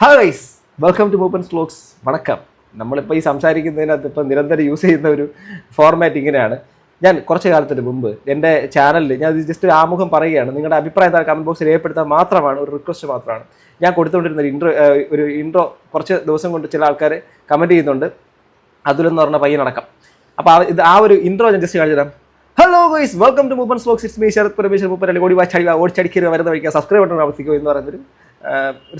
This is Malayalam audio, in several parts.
Hi guys, welcome to Moopan's vlogs. വണക്കം. നമ്മളിപ്പോൾ ഈ സംസാരിക്കുന്നതിനകത്ത് ഇപ്പോൾ നിരന്തരം യൂസ് ചെയ്യുന്ന ഒരു ഫോർമാറ്റ് ഇങ്ങനെയാണ്. ഞാൻ കുറച്ച് കാലത്തിന് മുമ്പ് എൻ്റെ ചാനലിൽ ഞാൻ ജസ്റ്റ് ഒരു ആമുഖം പറയുകയാണ്. നിങ്ങളുടെ അഭിപ്രായം കമൻറ്റ് ബോക്സിൽ രേഖപ്പെടുത്താൻ മാത്രമാണ്, ഒരു റിക്വസ്റ്റ് മാത്രമാണ്. ഞാൻ കൊടുത്തുകൊണ്ടിരുന്ന ഒരു ഇൻട്രോ കുറച്ച് ദിവസം കൊണ്ട് ചില ആൾക്കാർ കമൻറ്റ് ചെയ്യുന്നുണ്ട്, അതിലെന്ന് പറഞ്ഞ പയ്യനടക്കം. അപ്പോൾ ആ ഒരു ഇൻട്രോ ഞാൻ ജസ്റ്റ് കാണിച്ചു തരാം. Hello guys, welcome to Moopan's vlogs. It's me Sarath Parameswar Moopan. അല്ലെങ്കിൽ ഓടിച്ചടിക്കരുത് വരുന്ന വഴിക്കുക, സബ്സ്ക്രൈബ് ബട്ടൺ അമർത്തിക്കോ എന്ന് പറയുന്നൊരു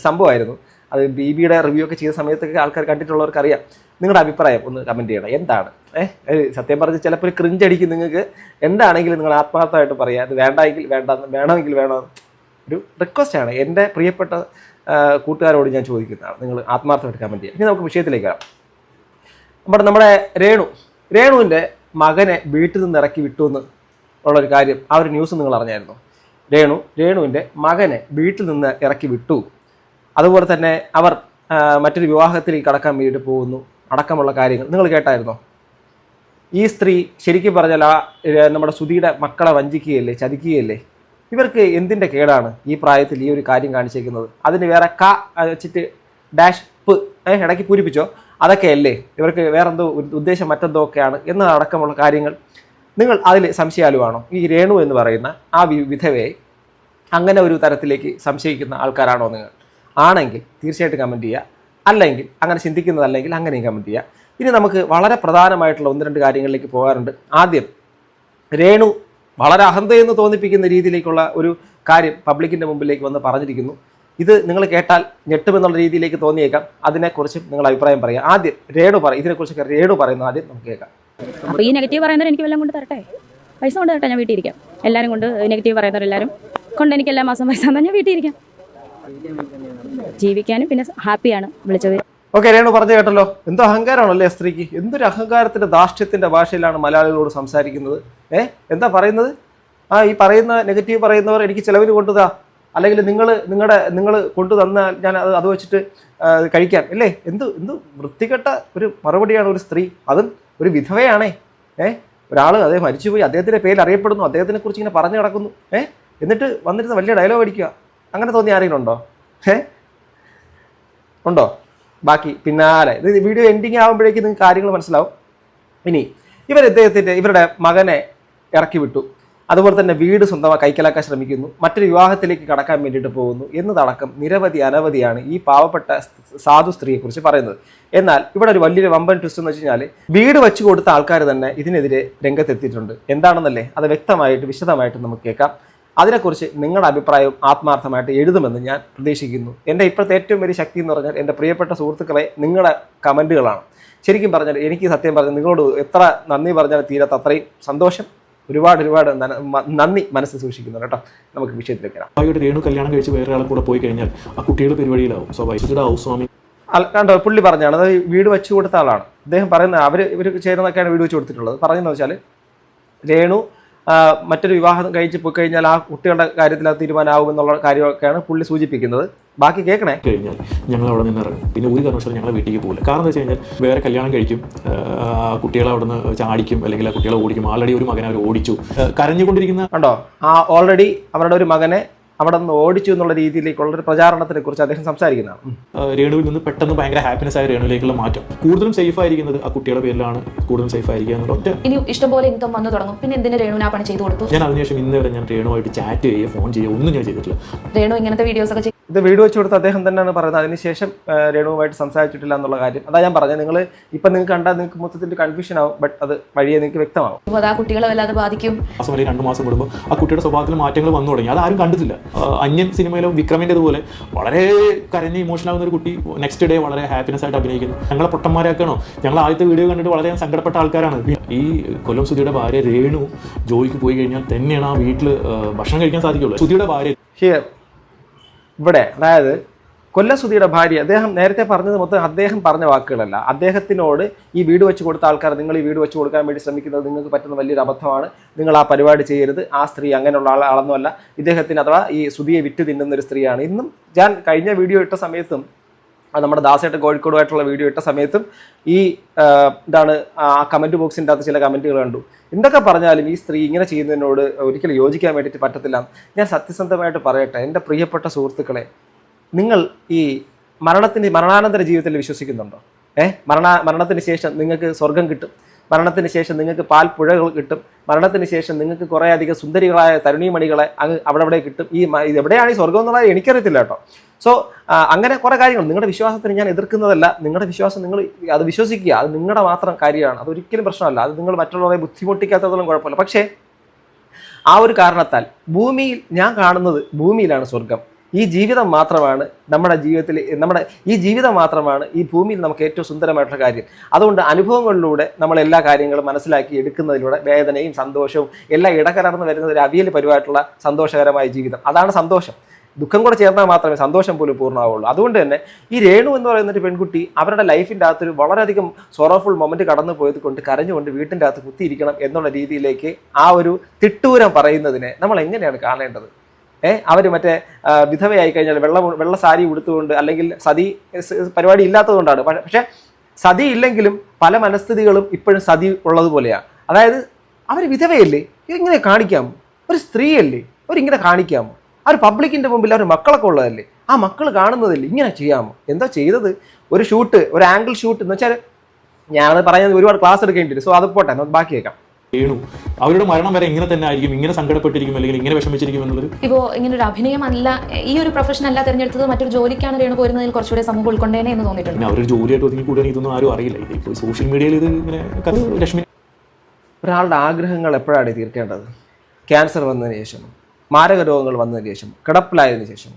സംഭവമായിരുന്നു. അത് BBയുടെ റിവ്യൂ ഒക്കെ ചെയ്ത സമയത്തൊക്കെ ആൾക്കാർ കണ്ടിട്ടുള്ളവർക്ക് അറിയാം. നിങ്ങളുടെ അഭിപ്രായം ഒന്ന് കമൻറ്റ് ചെയ്യണം. എന്താണ് സത്യം പറഞ്ഞ് ചിലപ്പോൾ ഒരു ക്രിഞ്ച് അടിക്കും നിങ്ങൾക്ക്. എന്താണെങ്കിലും നിങ്ങൾ ആത്മാർത്ഥമായിട്ട് പറയാം. അത് വേണ്ടെങ്കിൽ വേണ്ടെന്ന്, വേണമെങ്കിൽ വേണം. ഒരു റിക്വസ്റ്റാണ് എൻ്റെ പ്രിയപ്പെട്ട കൂട്ടുകാരോട് ഞാൻ ചോദിക്കുന്നതാണ്. നിങ്ങൾ ആത്മാർത്ഥമായിട്ട് കമൻറ്റ് ചെയ്യുക. ഇനി നമുക്ക് വിഷയത്തിലേക്ക് വരാം. നമ്മുടെ രേണുവിൻ്റെ മകനെ വീട്ടിൽ നിന്ന് ഇറക്കി വിട്ടു എന്ന് ഉള്ളൊരു കാര്യം, ആ ഒരു ന്യൂസ് നിങ്ങൾ അറിഞ്ഞായിരുന്നു? രേണുവിൻ്റെ മകനെ വീട്ടിൽ നിന്ന് ഇറക്കി വിട്ടു. അതുപോലെ തന്നെ അവർ മറ്റൊരു വിവാഹത്തിലേക്ക് കടക്കാൻ വേണ്ടിയിട്ട് പോകുന്നു അടക്കമുള്ള കാര്യങ്ങൾ നിങ്ങൾ കേട്ടായിരുന്നോ? ഈ സ്ത്രീ ശരിക്കും പറഞ്ഞാൽ നമ്മുടെ സുധിയുടെ മക്കളെ വഞ്ചിക്കുകയല്ലേ, ചതിക്കുകയല്ലേ? ഇവർക്ക് എന്തിൻ്റെ കേടാണ് ഈ പ്രായത്തിൽ ഈ ഒരു കാര്യം കാണിച്ചേക്കുന്നത്? അതിന് വേറെ വെച്ചിട്ട് ഡാഷ് ഇടയ്ക്ക് പൂരിപ്പിച്ചോ, അതൊക്കെയല്ലേ ഇവർക്ക് വേറെന്തോ ഉദ്ദേശം, മറ്റെന്തോ ഒക്കെയാണ് എന്നതടക്കമുള്ള കാര്യങ്ങൾ നിങ്ങൾ അതിൽ സംശയാലുവാണോ? ഈ രേണു എന്ന് പറയുന്ന ആ വിധവയെ അങ്ങനെ ഒരു തരത്തിലേക്ക് സംശയിക്കുന്ന ആൾക്കാരാണോ നിങ്ങൾ? ആണെങ്കിൽ തീർച്ചയായിട്ടും കമൻറ്റ് ചെയ്യുക. അല്ലെങ്കിൽ അങ്ങനെ ചിന്തിക്കുന്നതല്ലെങ്കിൽ അങ്ങനെയും കമൻറ്റ് ചെയ്യുക. ഇനി നമുക്ക് വളരെ പ്രധാനമായിട്ടുള്ള ഒന്ന് രണ്ട് കാര്യങ്ങളിലേക്ക് പോകാറുണ്ട്. ആദ്യം, രേണു വളരെ അഹന്തയെന്ന് തോന്നിപ്പിക്കുന്ന രീതിയിലേക്കുള്ള ഒരു കാര്യം പബ്ലിക്കിൻ്റെ മുമ്പിലേക്ക് വന്ന് പറഞ്ഞിരിക്കുന്നു. ഇത് നിങ്ങൾ കേട്ടാൽ ഞെട്ടുമെന്നുള്ള രീതിയിലേക്ക് തോന്നിയേക്കാം. അതിനെക്കുറിച്ച് നിങ്ങൾ അഭിപ്രായം പറയുക. ആദ്യം ഇതിനെക്കുറിച്ചൊക്കെ രേണു പറയുന്നത് ആദ്യം നമുക്ക് കേൾക്കാം. അപ്പോൾ ഈ നെഗറ്റീവ് പറയുന്നവർ എനിക്ക് വല്ലതും കൊണ്ട് തരട്ടെ, പൈസ കൊണ്ട് തരട്ടെ, ഞാൻ വീട്ടിൽ ഇരിക്കാം. എല്ലാവരും കൊണ്ട് നെഗറ്റീവ് പറയുന്നവരെല്ലാവരും കൊണ്ട് എനിക്ക് എല്ലാ മാസം പൈസ തന്നാൽ ഞാൻ വീട്ടിൽ ഇരിക്കാം. ജീവിക്കാനും പിന്നെ ഹാപ്പിയാണ് വിളിച്ചത്. ഓക്കെ, രേണു പറഞ്ഞു കേട്ടല്ലോ. എന്തോ അഹങ്കാരമാണല്ലേ സ്ത്രീക്ക്. എന്തൊരു അഹങ്കാരത്തിന്റെ ധാർഷ്ട്യത്തിന്റെ ഭാഷയിലാണ് മലയാളികളോട് സംസാരിക്കുന്നത്. എന്താ പറയുന്നത്? ഈ പറയുന്ന നെഗറ്റീവ് പറയുന്നവർ എനിക്ക് ചിലവിന് കൊണ്ടുതാ, അല്ലെങ്കിൽ നിങ്ങൾ കൊണ്ടു തന്നാൽ ഞാൻ അത് വെച്ചിട്ട് കഴിക്കാം അല്ലേ? എന്ത് വൃത്തികെട്ട ഒരു മറുപടിയാണ് ഒരു സ്ത്രീ, അതും ഒരു വിധവയാണേ. ഒരാൾ അദ്ദേഹം മരിച്ചുപോയി, അദ്ദേഹത്തിന്റെ പേരിൽ അറിയപ്പെടുന്നു, അദ്ദേഹത്തിനെ കുറിച്ച് ഇങ്ങനെ പറഞ്ഞു കിടക്കുന്നു. എന്നിട്ട് വന്നിരുന്ന വലിയ ഡയലോഗ് അടിക്കുക. അങ്ങനെ തോന്നി ആരെങ്കിലും ഉണ്ടോ? ഉണ്ടോ? ബാക്കി പിന്നാലെ ഇത് വീഡിയോ എൻഡിങ് ആകുമ്പോഴേക്കും നിങ്ങൾക്ക് കാര്യങ്ങൾ മനസ്സിലാവും. ഇനി ഇവരുടെ മകനെ ഇറക്കി വിട്ടു, അതുപോലെ തന്നെ വീട് സ്വന്തമായി കൈക്കലാക്കാൻ ശ്രമിക്കുന്നു, മറ്റൊരു വിവാഹത്തിലേക്ക് കടക്കാൻ വേണ്ടിയിട്ട് പോകുന്നു എന്നതടക്കം അനവധിയാണ് ഈ പാവപ്പെട്ട സാധു സ്ത്രീയെക്കുറിച്ച് പറയുന്നത്. എന്നാൽ ഇവിടെ ഒരു വലിയൊരു വമ്പൻ ട്വിസ്റ്റ് എന്ന് വെച്ച് കഴിഞ്ഞാൽ, വീട് വെച്ച് കൊടുത്ത ആൾക്കാർ തന്നെ ഇതിനെതിരെ രംഗത്തെത്തിയിട്ടുണ്ട്. എന്താണെന്നല്ലേ, അത് വിശദമായിട്ട് നമുക്ക് കേൾക്കാം. അതിനെക്കുറിച്ച് നിങ്ങളുടെ അഭിപ്രായവും ആത്മാർത്ഥമായിട്ട് എഴുതുമെന്ന് ഞാൻ പ്രതീക്ഷിക്കുന്നു. എൻ്റെ ഇപ്പോഴത്തെ ഏറ്റവും വലിയ ശക്തി എന്ന് പറഞ്ഞാൽ എൻ്റെ പ്രിയപ്പെട്ട സുഹൃത്തുക്കളെ നിങ്ങളുടെ കമൻറ്റുകളാണ്. ശരിക്കും പറഞ്ഞാൽ എനിക്ക് സത്യം പറഞ്ഞാൽ നിങ്ങളോട് എത്ര നന്ദി പറഞ്ഞാൽ തീരാത്ത അത്രയും സന്തോഷം, ഒരുപാട് നന്ദി മനസ്സിൽ സൂക്ഷിക്കുന്നു കേട്ടോ. നമുക്ക് വിഷയത്തിലേക്ക് വരാം. രേണു കല്യാണം കഴിച്ച് വേറെ ആളെ കൂടെ പോയി കഴിഞ്ഞാൽ ആ കുട്ടികളുടെ പരിപാടിയിലാവും സ്വാഭാവിക. കണ്ടോ, പുള്ളി പറഞ്ഞാണ് അത് വീട് വെച്ച് കൊടുത്ത ആളാണ്. അദ്ദേഹം പറയുന്നത് ഇവർ ചേർന്നൊക്കെയാണ് വീട് വെച്ച് കൊടുത്തിട്ടുള്ളത്. പറഞ്ഞതെന്ന് വെച്ചാൽ രേണു മറ്റൊരു വിവാഹം കഴിച്ച് പോയി കഴിഞ്ഞാൽ ആ കുട്ടികളുടെ കാര്യത്തിൽ അത് തീരുമാനമാകുമെന്നുള്ള കാര്യമൊക്കെയാണ് പുള്ളി സൂചിപ്പിക്കുന്നത്. ബാക്കി കേൾക്കണേ. കഴിഞ്ഞാൽ ഞങ്ങൾ അവിടെ നിന്ന് ഇറങ്ങും. പിന്നെ ഒരു കാരണവശാലും ഞങ്ങളെ വീട്ടിലേക്ക് പോകില്ല. കാരണം എന്താ വെച്ച് കഴിഞ്ഞാൽ വേറെ കല്യാണം കഴിക്കും, കുട്ടികളെ അവിടെ നിന്ന് ചാടിക്കും, അല്ലെങ്കിൽ ആ കുട്ടികളെ ഓടിക്കും. ആൾറെഡി ഒരു മകനെ അവർ ഓടിച്ചു, കരഞ്ഞുകൊണ്ടിരിക്കുന്ന കണ്ടോ. ഓൾറെഡി അവരുടെ ഒരു മകനെ അവിടെ നിന്ന് ഓടിച്ചു എന്നുള്ള രീതിയിലേക്കുള്ള ഒരു പ്രചാരണത്തിനെ കുറിച്ച് അദ്ദേഹം സംസാരിക്കുന്നതാണ്. രേണുവിൽ നിന്ന് പെട്ടെന്ന് ഭയങ്കര ഹാപ്പിനെസ് ആയ രേണുവിലേക്കുള്ള മാറ്റം, കൂടുതലും സേഫ് ആയിരിക്കുന്നത് ആ കുട്ടിയുടെ പേരിലാണ്. കൂടുതലും സേഫ് ആയിരിക്കുക എന്നുള്ള ഇനി ഇഷ്ടംപോലെ ഇൻകം വന്നു തുടങ്ങും. പിന്നെ എന്തിനു രേണുവിനെ ആ പണി ചെയ്തു കൊടുത്തു? ഞാൻ അതിനുശേഷം ഇന്ന് വരെ ഞാൻ രേണുവായിട്ട് ചാറ്റ് ചെയ്യുക, ഫോൺ ചെയ്യുക, ഒന്നും ഞാൻ ചെയ്തിട്ടില്ല. രേണു ഇങ്ങനത്തെ വീഡിയോസ് ഒക്കെ ഇത് വീഡിയോ വെച്ച് കൊടുത്ത് അദ്ദേഹം തന്നെയാണ് പറയുന്നത്. അതിനുശേഷം രേണുവുമായിട്ട് സംസാരിച്ചിട്ടില്ല എന്നുള്ള കാര്യം അതാ ഞാൻ പറഞ്ഞത്. നിങ്ങൾക്ക് കണ്ടാൽ നിങ്ങൾക്ക് മൊത്തത്തിൽ കൺഫ്യൂഷൻ ആവും, ബട്ട് അത് വഴിയെ നിങ്ങൾക്ക് വ്യക്തമാവും. അത് ആ കുട്ടികളെ വല്ലാതെ ബാധിക്കും. മാസം വരെ 2 മാസം കൂടുമ്പോൾ ആ കുട്ടിയുടെ സ്വഭാവത്തിൽ മാറ്റങ്ങൾ വന്നു തുടങ്ങി. അത് ആരും കണ്ടിട്ടില്ല. അന്യൻ സിനിമയിലോ വിക്രമിൻ്റെതുപോലെ വളരെ കരഞ്ഞ് ഇമോഷണൽ ആകുന്ന ഒരു കുട്ടി നെക്സ്റ്റ് ഡേ വളരെ ഹാപ്പിനെസ് ആയിട്ട് അഭിനയിക്കുന്നു. ഞങ്ങളെ പൊട്ടന്മാരാക്കണോ? ഞങ്ങൾ ആദ്യത്തെ വീഡിയോ കണ്ടിട്ട് വളരെ സങ്കടപ്പെട്ട ആൾക്കാരാണ്. ഈ കൊല്ലം സുധിയുടെ ഭാര്യ രേണു ജോലിക്ക് പോയി കഴിഞ്ഞാൽ തന്നെയാണ് ആ വീട്ടിൽ ഭക്ഷണം കഴിക്കാൻ സാധിക്കുള്ളൂ. സുധിയുടെ ഭാര്യ ഇവിടെ, അതായത് കൊല്ലം സുധിയുടെ ഭാര്യ, അദ്ദേഹം നേരത്തെ പറഞ്ഞത് മൊത്തം അദ്ദേഹം പറഞ്ഞ വാക്കുകളല്ല. അദ്ദേഹത്തിനോട് ഈ വീട് വെച്ച് കൊടുത്ത ആൾക്കാർ, നിങ്ങൾ ഈ വീട് വെച്ച് കൊടുക്കാൻ വേണ്ടി ശ്രമിക്കുന്നത് നിങ്ങൾക്ക് പറ്റുന്ന വലിയൊരു അബദ്ധമാണ്, നിങ്ങൾ ആ പരിപാടി ചെയ്യരുത്, ആ സ്ത്രീ അങ്ങനെയുള്ള ആളൊന്നുമല്ല, ഇദ്ദേഹത്തിന് അഥവാ ഈ സുധിയെ വിറ്റ് തിന്നുന്ന ഒരു സ്ത്രീയാണ്. ഇന്നും ഞാൻ കഴിഞ്ഞ വീഡിയോ ഇട്ട സമയത്തും നമ്മുടെ ദാസേട്ടൻ കോഴിക്കോടുമായിട്ടുള്ള വീഡിയോ ഇട്ട സമയത്തും ഈ ആ കമൻറ്റ് ബോക്സിൻ്റെ അകത്ത് ചില കമൻറ്റുകൾ കണ്ടു. എന്തൊക്കെ പറഞ്ഞാലും ഈ സ്ത്രീ ഇങ്ങനെ ചെയ്യുന്നതിനോട് ഒരിക്കലും യോജിക്കാൻ വേണ്ടിയിട്ട് പറ്റത്തില്ല. ഞാൻ സത്യസന്ധമായിട്ട് പറയട്ടെ, എൻ്റെ പ്രിയപ്പെട്ട സുഹൃത്തുക്കളെ, നിങ്ങൾ ഈ മരണാനന്തര ജീവിതത്തിൽ വിശ്വസിക്കുന്നുണ്ടോ? മരണത്തിന് ശേഷം നിങ്ങൾക്ക് സ്വർഗം കിട്ടും, മരണത്തിന് ശേഷം നിങ്ങൾക്ക് പാൽപ്പുഴകൾ കിട്ടും, മരണത്തിന് ശേഷം നിങ്ങൾക്ക് കുറേ അധികം സുന്ദരികളായ തരുണീമണികളെ അവിടെ കിട്ടും. ഇത് എവിടെയാണ് ഈ സ്വർഗം എന്നുള്ളത് എനിക്കറിയത്തില്ല കേട്ടോ. സോ അങ്ങനെ കുറേ കാര്യങ്ങൾ നിങ്ങളുടെ വിശ്വാസത്തിന് ഞാൻ എതിർക്കുന്നതല്ല. നിങ്ങളുടെ വിശ്വാസം നിങ്ങൾ അത് വിശ്വസിക്കുക, അത് നിങ്ങളുടെ മാത്രം കാര്യമാണ്, അതൊരിക്കലും പ്രശ്നമല്ല. അത് നിങ്ങൾ മറ്റുള്ളവരെ ബുദ്ധിമുട്ടിക്കാത്തതൊന്നും കുഴപ്പമില്ല. പക്ഷേ ആ ഒരു കാരണത്താൽ ഞാൻ കാണുന്നത് ഭൂമിയിലാണ് സ്വർഗം. ഈ ജീവിതം മാത്രമാണ് നമ്മുടെ ജീവിതത്തിൽ ഈ ജീവിതം മാത്രമാണ് ഈ ഭൂമിയിൽ നമുക്ക് ഏറ്റവും സുന്ദരമായിട്ടുള്ള കാര്യം. അതുകൊണ്ട് അനുഭവങ്ങളിലൂടെ നമ്മൾ എല്ലാ കാര്യങ്ങളും മനസ്സിലാക്കി എടുക്കുന്നതിലൂടെ വേദനയും സന്തോഷവും എല്ലാം ഇടകലർന്ന് വരുന്ന ഒരു അവിയൽ പരിവായിട്ടുള്ള സന്തോഷകരമായ ജീവിതം, അതാണ് സന്തോഷം. ദുഃഖം കൂടെ ചേർന്നാൽ മാത്രമേ സന്തോഷം പോലും പൂർണ്ണമാവുള്ളൂ. അതുകൊണ്ട് തന്നെ ഈ രേണു എന്ന് പറയുന്ന ഒരു പെൺകുട്ടി അവരുടെ ലൈഫിൻ്റെ അകത്തൊരു വളരെയധികം സോറോഫുൾ മൊമെന്റ് കടന്നു പോയത് കൊണ്ട് കരഞ്ഞുകൊണ്ട് വീട്ടിൻ്റെ അകത്ത് കുത്തിയിരിക്കണം എന്നുള്ള രീതിയിലേക്ക് ആ ഒരു തിട്ടൂരം പറയുന്നതിനെ നമ്മൾ എങ്ങനെയാണ് കാണേണ്ടത്? അവർ മറ്റേ വിധവയായി കഴിഞ്ഞാൽ വെള്ള സാരി ഉടുത്തുകൊണ്ട്, അല്ലെങ്കിൽ സതി പരിപാടി ഇല്ലാത്തതുകൊണ്ടാണ്. പക്ഷെ സതി ഇല്ലെങ്കിലും പല മനസ്ഥിതികളും ഇപ്പോഴും സതി ഉള്ളതുപോലെയാണ്. അതായത് അവർ വിധവയല്ലേ, ഇങ്ങനെ കാണിക്കാമോ? ഒരു സ്ത്രീയല്ലേ അവരിങ്ങനെ കാണിക്കാമോ? അവർ പബ്ലിക്കിൻ്റെ മുമ്പിൽ അവർ മക്കളൊക്കെ ഉള്ളതല്ലേ, ആ മക്കൾ കാണുന്നതല്ലേ, ഇങ്ങനെ ചെയ്യാമോ? എന്താ ചെയ്തത്? ഒരു ഷൂട്ട്, ഒരു ആംഗിൾ ഷൂട്ട് എന്ന് വെച്ചാൽ ഞാൻ പറയുന്നത് ഒരുപാട് ക്ലാസ് എടുക്കേണ്ടി വരും. സോ അത് പോട്ടെ, ബാക്കി കേൾക്കാം. രേണു അവരുടെ മരണം വരെ ഇങ്ങനെ തന്നെ ആയിരിക്കും, ഇങ്ങനെ സങ്കടപ്പെട്ടിരിക്കും അല്ലെങ്കിൽ ഇങ്ങനെ വിഷമിച്ചിരിക്കും എന്നുള്ളത്. ഇപ്പോൾ ഇങ്ങനെ ഒരു അഭിനയമല്ല, ഈ ഒരു പ്രൊഫഷൻ അല്ല തിരഞ്ഞെടുത്തത്, മറ്റൊരു ജോലിക്കാണ് രേണു പോരുന്നതിൽ കുറച്ചുകൂടെ സമൂഹം ഉൾക്കൊണ്ടേനെ എന്ന് തോന്നിയിട്ടുണ്ട്. പിന്നെ അവരൊരു ജോലിയായിട്ട് ഒതുങ്ങി കൂടുതൽ ഇതൊന്നും ആരും അറിയില്ല. ഇപ്പോൾ സോഷ്യൽ മീഡിയയിൽ ഇത് ഇങ്ങനെ ലക്ഷ്മി ഒരാളുടെ ആഗ്രഹങ്ങൾ എപ്പോഴാണ് തീർക്കേണ്ടത്? ക്യാൻസർ വന്നതിന് ശേഷം, മാരക രോഗങ്ങൾ വന്നതിന് ശേഷം, കിടപ്പിലായതിനു ശേഷം,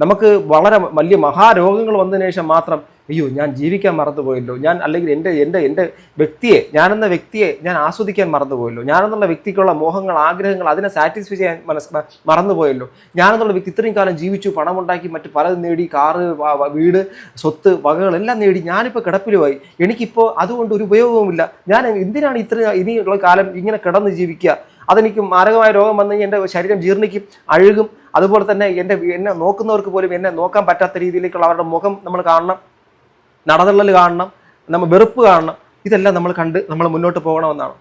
നമുക്ക് വളരെ വലിയ മഹാരോഗങ്ങൾ വന്നതിന് ശേഷം മാത്രം അയ്യോ ഞാൻ ജീവിക്കാൻ മറന്നുപോയല്ലോ, ഞാൻ അല്ലെങ്കിൽ എൻ്റെ വ്യക്തിയെ, ഞാനെന്ന വ്യക്തിയെ ഞാൻ ആസ്വദിക്കാൻ മറന്നുപോയല്ലോ, ഞാനെന്നുള്ള വ്യക്തിക്കുള്ള മോഹങ്ങൾ, ആഗ്രഹങ്ങൾ, അതിനെ സാറ്റിസ്ഫൈ ചെയ്യാൻ മറന്നുപോയല്ലോ, ഞാനെന്നുള്ള വ്യക്തി ഇത്രയും കാലം ജീവിച്ചു, പണമുണ്ടാക്കി, മറ്റ് പലതും നേടി, കാറ്, വീട്, സ്വത്ത്, വകകളെല്ലാം നേടി, ഞാനിപ്പോൾ കിടപ്പിലുമായി, എനിക്കിപ്പോൾ അതുകൊണ്ട് ഒരു ഉപയോഗവുമില്ല, ഞാൻ എന്തിനാണ് ഇനിയുള്ള കാലം ഇങ്ങനെ കിടന്ന് ജീവിക്കുക? അതെനിക്ക് മാരകമായ രോഗം വന്നു കഴിഞ്ഞാൽ എൻ്റെ ശരീരം ജീർണിക്കും, അഴുകും. അതുപോലെ തന്നെ എന്നെ നോക്കുന്നവർക്ക് പോലും എന്നെ നോക്കാൻ പറ്റാത്ത രീതിയിലേക്കുള്ള അവരുടെ മുഖം നമ്മൾ കാണണം, നടതള്ളൽ കാണണം, നമ്മൾ വെറുപ്പ് കാണണം. ഇതെല്ലാം നമ്മൾ കണ്ട് നമ്മൾ മുന്നോട്ട് പോകണമെന്നാണ്.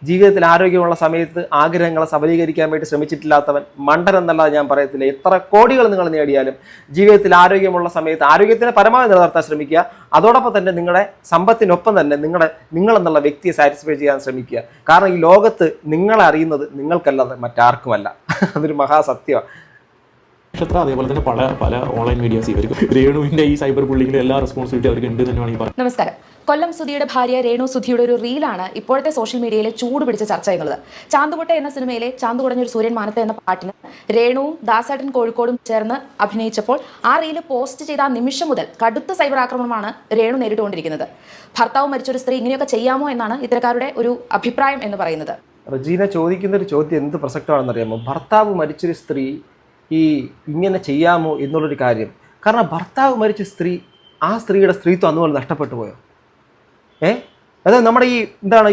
ജീവിതത്തിൽ ആരോഗ്യമുള്ള സമയത്ത് ആഗ്രഹങ്ങളെ സബലീകരിക്കാൻ വേണ്ടി ശ്രമിച്ചിട്ടില്ലാത്തവൻ മണ്ടൻ എന്നല്ലാതെ ഞാൻ പറയത്തില്ല. എത്ര കോടികൾ നിങ്ങൾ നേടിയാലും ജീവിതത്തിൽ ആരോഗ്യമുള്ള സമയത്ത് ആരോഗ്യത്തിനെ പരമാവധി നിലനിർത്താൻ ശ്രമിക്കുക. അതോടൊപ്പം തന്നെ നിങ്ങളുടെ സമ്പത്തിനൊപ്പം തന്നെ നിങ്ങളെന്നുള്ള വ്യക്തിയെ സാറ്റിസ്ഫൈ ചെയ്യാൻ ശ്രമിക്കുക. കാരണം ഈ ലോകത്ത് നിങ്ങളെ അറിയുന്നത് നിങ്ങൾക്കല്ലാതെ മറ്റാർക്കുമല്ല. അതൊരു മഹാസത്യമാണ്. അതേപോലെ തന്നെ പല ഓൺലൈൻ മീഡിയാസ് ഇവർക്ക് രേണുവിന്റെ ഈ സൈബർ ബുള്ളിങ്ങിൽ എല്ലാ റെസ്പോൺസിബിലിറ്റി അവർക്ക് ഉണ്ട് തന്നെയാണ് ഈ പറയുന്നത്. നമസ്കാരം. കൊല്ലം സുധിയുടെ ഭാര്യ രേണു സുധിയുടെ ഒരു റീലാണ് ഇപ്പോഴത്തെ സോഷ്യൽ മീഡിയയിലെ ചൂട് പിടിച്ച ചർച്ച എന്നുള്ളത്. ചാന്തുമുട്ട എന്ന സിനിമയിലെ ചാന്തു കുടഞ്ഞൊരു സൂര്യൻ മാനത്തെ എന്ന പാട്ടിന് രേണുവും ദാസേട്ടൻ കോഴിക്കോടും ചേർന്ന് അഭിനയിച്ചപ്പോൾ ആ റീല് പോസ്റ്റ് ചെയ്ത ആ നിമിഷം മുതൽ കടുത്ത സൈബർ ആക്രമണമാണ് രേണു നേരിട്ടുകൊണ്ടിരിക്കുന്നത്. ഭർത്താവ് മരിച്ചൊരു സ്ത്രീ ഇങ്ങനെയൊക്കെ ചെയ്യാമോ എന്നാണ് ഇത്തരക്കാരുടെ ഒരു അഭിപ്രായം എന്ന് പറയുന്നത്. റജീന ചോദിക്കുന്ന ഒരു ചോദ്യം എന്ത് പ്രസക്തമാണെന്നറിയാമോ? ഭർത്താവ് മരിച്ചൊരു സ്ത്രീ ഇങ്ങനെ ചെയ്യാമോ എന്നുള്ളൊരു കാര്യം. കാരണം ഭർത്താവ് മരിച്ച സ്ത്രീ, ആ സ്ത്രീയുടെ സ്ത്രീത്വം അതുപോലെ നഷ്ടപ്പെട്ടു പോയോ? അതായത് നമ്മുടെ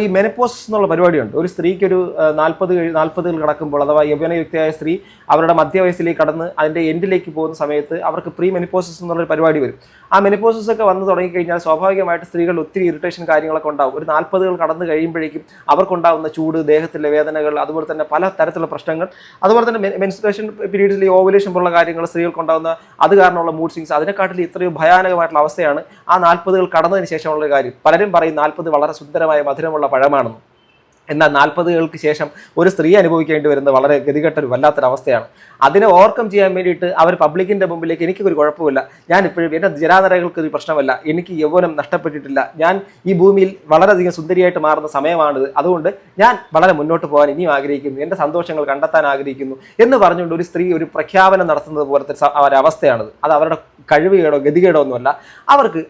ഈ മെനപ്പോസ് എന്നുള്ള പരിപാടിയുണ്ട്. ഒരു സ്ത്രീക്ക് ഒരു 40 കടക്കുമ്പോൾ, അഥവാ യൗവനയുക്തയായ സ്ത്രീ അവരുടെ മധ്യവയസ്സിലേക്ക് കടന്ന് അതിൻ്റെ എൻഡിലേക്ക് പോകുന്ന സമയത്ത് അവർക്ക് പ്രീ മെനിപ്പോസസ് എന്നുള്ളൊരു പരിപാടി വരും. ആ മെനിപ്പോസസ് ഒക്കെ വന്ന് തുടങ്ങിക്കഴിഞ്ഞാൽ സ്വാഭാവികമായിട്ട് സ്ത്രീകളിൽ ഒത്തിരി ഇറിറ്റേഷൻ കാര്യങ്ങളൊക്കെ ഉണ്ടാവും. ഒരു 40 കടന്ന് കഴിയുമ്പോഴേക്കും അവർക്കുണ്ടാകുന്ന ചൂട്, ദേഹത്തിലെ വേദനകൾ, അതുപോലെ തന്നെ പല തരത്തിലുള്ള പ്രശ്നങ്ങൾ, അതുപോലെ തന്നെ മെൻസ്ട്രേഷൻ പീരീഡ്സിൽ ഈ ഓവുലേഷൻ പോലുള്ള കാര്യങ്ങൾ സ്ത്രീകൾക്കുണ്ടാകുന്ന അത് കാരണമുള്ള മൂഡ് സ്വിങ്സ്, അതിനെക്കാട്ടിൽ ഇത്രയും ഭയാനകമായിട്ടുള്ള അവസ്ഥയാണ് ആ 40 കടന്നതിന് ശേഷമുള്ള കാര്യം. പലരും പറയും 40 വളരെ സുന്ദരമായ മധുരമുള്ള പഴമാണെന്ന്. എന്നാൽ 40 ശേഷം ഒരു സ്ത്രീ അനുഭവിക്കേണ്ടി വരുന്നത് വളരെ ഗതികെട്ടൊരു വല്ലാത്തൊരവസ്ഥയാണ്. അതിനെ ഓവർകം ചെയ്യാൻ വേണ്ടിയിട്ട് അവർ പബ്ലിക്കിൻ്റെ മുമ്പിലേക്ക് എനിക്കൊരു കുഴപ്പമില്ല, ഞാൻ ഇപ്പോഴും എൻ്റെ ജരാതരകൾക്ക് ഒരു പ്രശ്നമല്ല, എനിക്ക് യൗവനം നഷ്ടപ്പെട്ടിട്ടില്ല, ഞാൻ ഈ ഭൂമിയിൽ വളരെയധികം സുന്ദരിയായിട്ട് മാറുന്ന സമയമാണിത്, അതുകൊണ്ട് ഞാൻ വളരെ മുന്നോട്ട് പോകാൻ ഇനിയും ആഗ്രഹിക്കുന്നു, എൻ്റെ സന്തോഷങ്ങൾ കണ്ടെത്താൻ ആഗ്രഹിക്കുന്നു എന്ന് പറഞ്ഞുകൊണ്ട് ഒരു സ്ത്രീ ഒരു പ്രഖ്യാപനം നടത്തുന്നത് പോലത്തെ ഒരവസ്ഥയാണിത്. അത് അവരുടെ കഴിവുകേടോ ഗതികേടോ ഒന്നുമല്ല. അവർക്ക്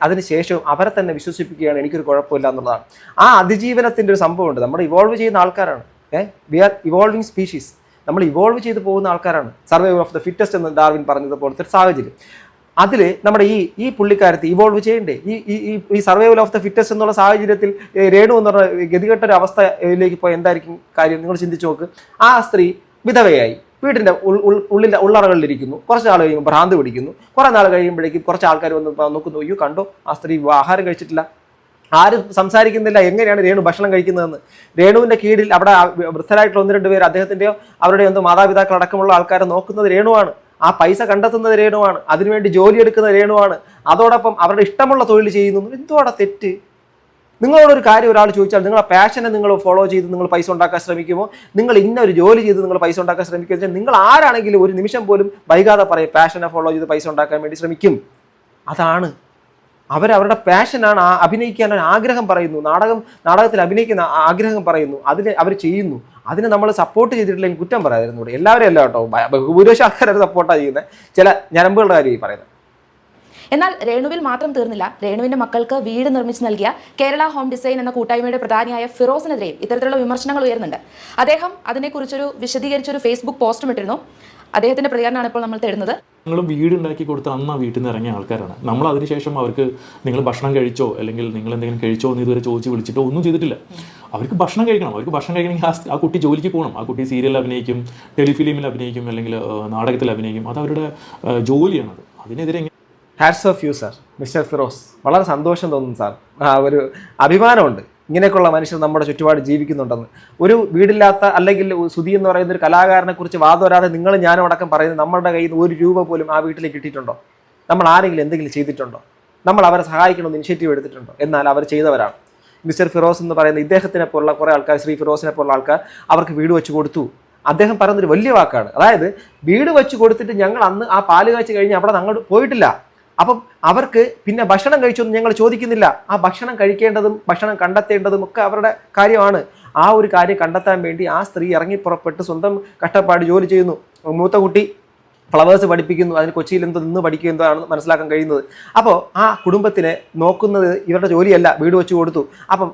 അതിന് ശേഷവും അവരെ തന്നെ വിശ്വസിപ്പിക്കുകയാണ് എനിക്കൊരു കുഴപ്പമില്ല എന്നുള്ളതാണ്. ആ അതിജീവനത്തിൻ്റെ ഒരു സംഭവമുണ്ട്. നമ്മൾ ഇവോൾവ് ചെയ്യുന്ന ആൾക്കാരാണ്. We are evolving species. നമ്മൾ ഇവോൾവ് ചെയ്ത് പോകുന്ന ആൾക്കാരാണ്. സർവൈവൽ ഓഫ് ദ ഫിറ്റസ്റ്റ് എന്ന് ഡാർവിൻ പറഞ്ഞതുപോലത്തെ ഒരു സാഹചര്യം. അതിൽ നമ്മുടെ ഈ പുള്ളിക്കാരത്ത് ഇവോൾവ് ചെയ്യണ്ടേ? ഈ സർവൈവൽ ഓഫ് ദ ഫിറ്റസ്റ്റ് എന്നുള്ള സാഹചര്യത്തിൽ രേണു എന്ന് പറഞ്ഞ ഗതികെട്ടൊരു അവസ്ഥയിലേക്ക് പോയി എന്തായിരിക്കും കാര്യം? നിങ്ങൾ ചിന്തിച്ച് നോക്ക്. ആ സ്ത്രീ വിധവയായി വീട്ടിൻ്റെ ഉള്ളറകളിലിരിക്കുന്നു. കുറച്ച് നാൾ കഴിയുമ്പോൾ ഭ്രാന്ത് പിടിക്കുന്നു. കുറേ നാൾ കഴിയുമ്പോഴേക്കും കുറച്ച് ആൾക്കാർ വന്ന് നോക്കുന്നു, അയ്യോ കണ്ടോ ആ സ്ത്രീ ആഹാരം കഴിച്ചിട്ടില്ല, ആരും സംസാരിക്കുന്നില്ല എങ്ങനെയാണ് രേണു ഭക്ഷണം കഴിക്കുന്നതെന്ന്. രേണുവിൻ്റെ കീഴിൽ അവിടെ വൃദ്ധരായിട്ടുള്ള 1-2 പേർ അദ്ദേഹത്തിൻ്റെയോ അവരുടെയോ മാതാപിതാക്കൾ അടക്കമുള്ള ആൾക്കാരെ നോക്കുന്നത് രേണുവാണ്. ആ പൈസ കണ്ടെത്തുന്നത് രേണുവാണ്, അതിനുവേണ്ടി ജോലിയെടുക്കുന്ന രേണുവാണ്, അതോടൊപ്പം അവരുടെ ഇഷ്ടമുള്ള തൊഴിൽ ചെയ്യുന്നു. എന്തുവാടാ തെറ്റ്? നിങ്ങളോടൊരു കാര്യം ഒരാൾ ചോദിച്ചാൽ നിങ്ങളെ പാഷനെ നിങ്ങൾ ഫോളോ ചെയ്ത് നിങ്ങൾ പൈസ ഉണ്ടാക്കാൻ ശ്രമിക്കുമോ, നിങ്ങൾ ഇന്ന ഒരു ജോലി ചെയ്ത് നിങ്ങൾ പൈസ ഉണ്ടാക്കാൻ ശ്രമിക്കുമോ വെച്ചാൽ നിങ്ങൾ ആരാണെങ്കിലും ഒരു നിമിഷം പോലും വൈകാതെ പറയും പാഷനെ ഫോളോ ചെയ്ത് പൈസ ഉണ്ടാക്കാൻ വേണ്ടി ശ്രമിക്കും. അതാണ് അവരവരുടെ പാഷനാണ്, അഭിനയിക്കാൻ ആഗ്രഹം പറയുന്നു, നാടകത്തിൽ അഭിനയിക്കുന്ന ആഗ്രഹം പറയുന്നു, അതിന് അവർ ചെയ്യുന്നു. അതിന് നമ്മൾ സപ്പോർട്ട് ചെയ്തിട്ടില്ലെങ്കിൽ കുറ്റം പറയാതിരുന്നു കൂടെ. എല്ലാവരും അല്ല കേട്ടോ, ഭൂരിപക്ഷം ആൾക്കാരത് സപ്പോർട്ടാണ് ചെയ്യുന്നത്. ചില ഞരമ്പുകളുടെ കാര്യം പറയുന്നത്. എന്നാൽ രേണുവിൽ മാത്രം തീർന്നില്ല. രേണുവിന്റെ മക്കൾക്ക് വീട് നിർമ്മിച്ച് നൽകിയ കേരള ഹോം ഡിസൈൻ എന്ന കൂട്ടായ്മയുടെ പ്രധാനിയായ ഫിറോസിനെതിരെയും ഇത്തരത്തിലുള്ള വിമർശനങ്ങൾ ഉയരുന്നുണ്ട്. അദ്ദേഹം അതിനെക്കുറിച്ചൊരു വിശദീകരിച്ചൊരു ഫേസ്ബുക്ക് പോസ്റ്റും ഇട്ടിരുന്നു. അദ്ദേഹത്തിന്റെ പ്രതികരണമാണ് ഇപ്പോൾ നമ്മൾ തരുന്നത്. ഞങ്ങളും വീട് ഉണ്ടാക്കി കൊടുത്ത് അന്ന് ആ വീട്ടിൽ നിന്ന് ഇറങ്ങിയ ആൾക്കാരാണ് നമ്മൾ. അതിനുശേഷം അവർക്ക് നിങ്ങൾ ഭക്ഷണം കഴിച്ചോ അല്ലെങ്കിൽ നിങ്ങൾ എന്തെങ്കിലും കഴിച്ചോ എന്ന് ഇതുവരെ ചോദിച്ച് വിളിച്ചിട്ടോ ഒന്നും ചെയ്തിട്ടില്ല. അവർക്ക് ഭക്ഷണം കഴിക്കണം. അവർക്ക് ഭക്ഷണം കഴിക്കണമെങ്കിൽ ആ കുട്ടി ജോലിക്ക് പോകണം. ആ കുട്ടി സീരിയലിൽ അഭിനയിക്കും, ടെലിഫിലിമിൽ അഭിനയിക്കും, അല്ലെങ്കിൽ നാടകത്തിൽ അഭിനയിക്കും. അത് അവരുടെ ജോലിയാണത്. അതിനെതിരെ hats off you sir, mister Firoz. വളരെ സന്തോഷം തോന്നുന്നു സാർ. ഒരു അഭിമാനമുണ്ട് ഇങ്ങനെയൊക്കെയുള്ള മനുഷ്യർ നമ്മുടെ ചുറ്റുപാട് ജീവിക്കുന്നുണ്ടെന്ന്. ഒരു വീടില്ലാത്ത അല്ലെങ്കിൽ സുധി എന്ന് പറയുന്ന ഒരു കലാകാരനെ കുറിച്ച് വാദോരാതെ നിങ്ങൾ ഞാനും അടക്കം പറയുന്നത് നമ്മളുടെ കയ്യിൽ നിന്ന് 1 രൂപ പോലും ആ വീട്ടിലേക്ക് കിട്ടിയിട്ടുണ്ടോ? നമ്മൾ ആരെങ്കിലും എന്തെങ്കിലും ചെയ്തിട്ടുണ്ടോ? നമ്മൾ അവരെ സഹായിക്കണമെന്ന് ഇനിഷ്യേറ്റീവ് എടുത്തിട്ടുണ്ടോ? എന്നാൽ അവർ ചെയ്തവരാണ്. മിസ്റ്റർ ഫിറോസ് എന്ന് പറയുന്ന ഇദ്ദേഹത്തിനെ പോലുള്ള കുറേ ആൾക്കാർ, ശ്രീ ഫിറോസിനെ പോലുള്ള ആൾക്കാർ അവർക്ക് വീട് വെച്ച് കൊടുത്തു. അദ്ദേഹം പറയുന്നൊരു വലിയ വാക്കാണ്. അതായത് വീട് വെച്ച് കൊടുത്തിട്ട് ഞങ്ങൾ അന്ന് ആ പാല് കാഴ്ച കഴിഞ്ഞ് അവിടെ അങ്ങോട്ട് പോയിട്ടില്ല. അപ്പം അവർക്ക് പിന്നെ ഭക്ഷണം കഴിച്ചൊന്നും ഞങ്ങൾ ചോദിക്കുന്നില്ല. ആ ഭക്ഷണം കഴിക്കേണ്ടതും ഭക്ഷണം കണ്ടെത്തേണ്ടതും ഒക്കെ അവരുടെ കാര്യമാണ്. ആ ഒരു കാര്യം കണ്ടെത്താൻ വേണ്ടി ആ സ്ത്രീ ഇറങ്ങി പുറപ്പെട്ട് സ്വന്തം കഷ്ടപ്പാട് ജോലി ചെയ്യുന്നു. മൂത്ത കുട്ടി ഫ്ലവേഴ്സ് പഠിപ്പിക്കുന്നു, അതിന് കൊച്ചിയിൽ എന്തോ നിന്ന് പഠിക്കുക എന്തോ ആണ് മനസ്സിലാക്കാൻ കഴിയുന്നത്. അപ്പോൾ ആ കുടുംബത്തിനെ നോക്കുന്നത് ഇവരുടെ ജോലിയല്ല, വീട് വെച്ച് കൊടുത്തു. അപ്പം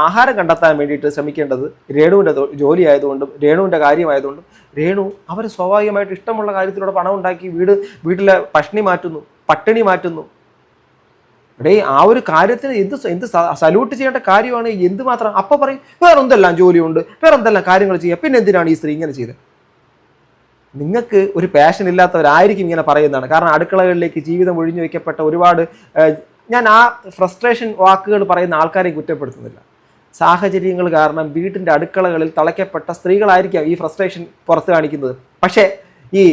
ആഹാരം കണ്ടെത്താൻ വേണ്ടിയിട്ട് ശ്രമിക്കേണ്ടത് രേണുവിൻ്റെ ജോലി ആയതുകൊണ്ടും രേണുവിൻ്റെ കാര്യമായതുകൊണ്ടും രേണു അവർ സ്വാഭാവികമായിട്ട് ഇഷ്ടമുള്ള കാര്യത്തിലൂടെ പണം ഉണ്ടാക്കി വീട്ടിലെ പട്ടിണി മാറ്റുന്നു. ഇവിടെ ആ ഒരു കാര്യത്തിന് എന്ത് സല്യൂട്ട് ചെയ്യേണ്ട കാര്യമാണ്. എന്തുമാത്രം അപ്പം പറയും വേറെന്തെല്ലാം ജോലിയുണ്ട്, വേറെന്തെല്ലാം കാര്യങ്ങൾ ചെയ്യുക, പിന്നെ എന്തിനാണ് ഈ സ്ത്രീ ഇങ്ങനെ ചെയ്തത്? നിങ്ങൾക്ക് ഒരു പാഷൻ ഇല്ലാത്തവരായിരിക്കും ഇങ്ങനെ പറയുന്നതാണ്. കാരണം അടുക്കളകളിലേക്ക് ജീവിതം ഒഴിഞ്ഞു വയ്ക്കപ്പെട്ട ഒരുപാട്, ഞാൻ ആ ഫ്രസ്ട്രേഷൻ വാക്കുകൾ പറയുന്ന ആൾക്കാരെയും കുറ്റപ്പെടുത്തുന്നില്ല. സാഹചര്യങ്ങൾ കാരണം വീട്ടിൻ്റെ അടുക്കളകളിൽ തളയ്ക്കപ്പെട്ട സ്ത്രീകളായിരിക്കാം ഈ ഫ്രസ്ട്രേഷൻ പുറത്ത് കാണിക്കുന്നത്. പക്ഷേ ഈ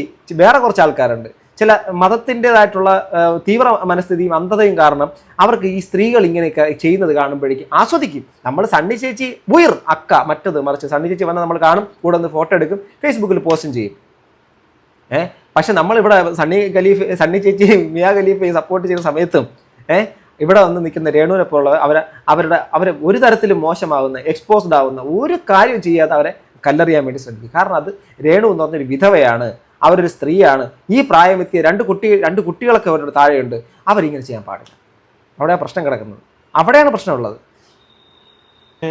വേറെ കുറച്ച് ആൾക്കാരുണ്ട്, ചില മതത്തിൻ്റെതായിട്ടുള്ള തീവ്ര മനസ്ഥിതിയും അന്ധതയും കാരണം അവർക്ക് ഈ സ്ത്രീകൾ ഇങ്ങനെയൊക്കെ ചെയ്യുന്നത് കാണുമ്പോഴേക്കും ആസ്വദിക്കും. നമ്മൾ സണ്ണി ചേച്ചി ഉയർ അക്ക മറ്റത് മറിച്ച് സണ്ണി ചേച്ചി വന്നാൽ നമ്മൾ കാണും, കൂടെ ഒന്ന് ഫോട്ടോ എടുക്കും, ഫേസ്ബുക്കിൽ പോസ്റ്റും ചെയ്യും. പക്ഷെ നമ്മളിവിടെ സണ്ണി ചേച്ചി മിയ ഖലീഫയെ സപ്പോർട്ട് ചെയ്യുന്ന സമയത്തും ഇവിടെ വന്ന് നിൽക്കുന്ന രേണുവിനെ പോലുള്ളവർ അവരെ ഒരു തരത്തിലും മോശമാവുന്ന, എക്സ്പോസ്ഡ് ആവുന്ന ഒരു കാര്യം ചെയ്യാതെ അവരെ കല്ലെറിയാൻ വേണ്ടി ശ്രമിക്കും. കാരണം അത് രേണു എന്ന് പറഞ്ഞൊരു വിധവയാണ്, അവരൊരു സ്ത്രീയാണ്. ഈ പ്രായമെത്തിയ രണ്ട് കുട്ടികളൊക്കെ അവരുടെ താഴെയുണ്ട്. അവരിങ്ങനെ ചെയ്യാൻ പാടില്ല. അവിടെയാണ് പ്രശ്നം കിടക്കുന്നത്, അവിടെയാണ് പ്രശ്നമുള്ളത്.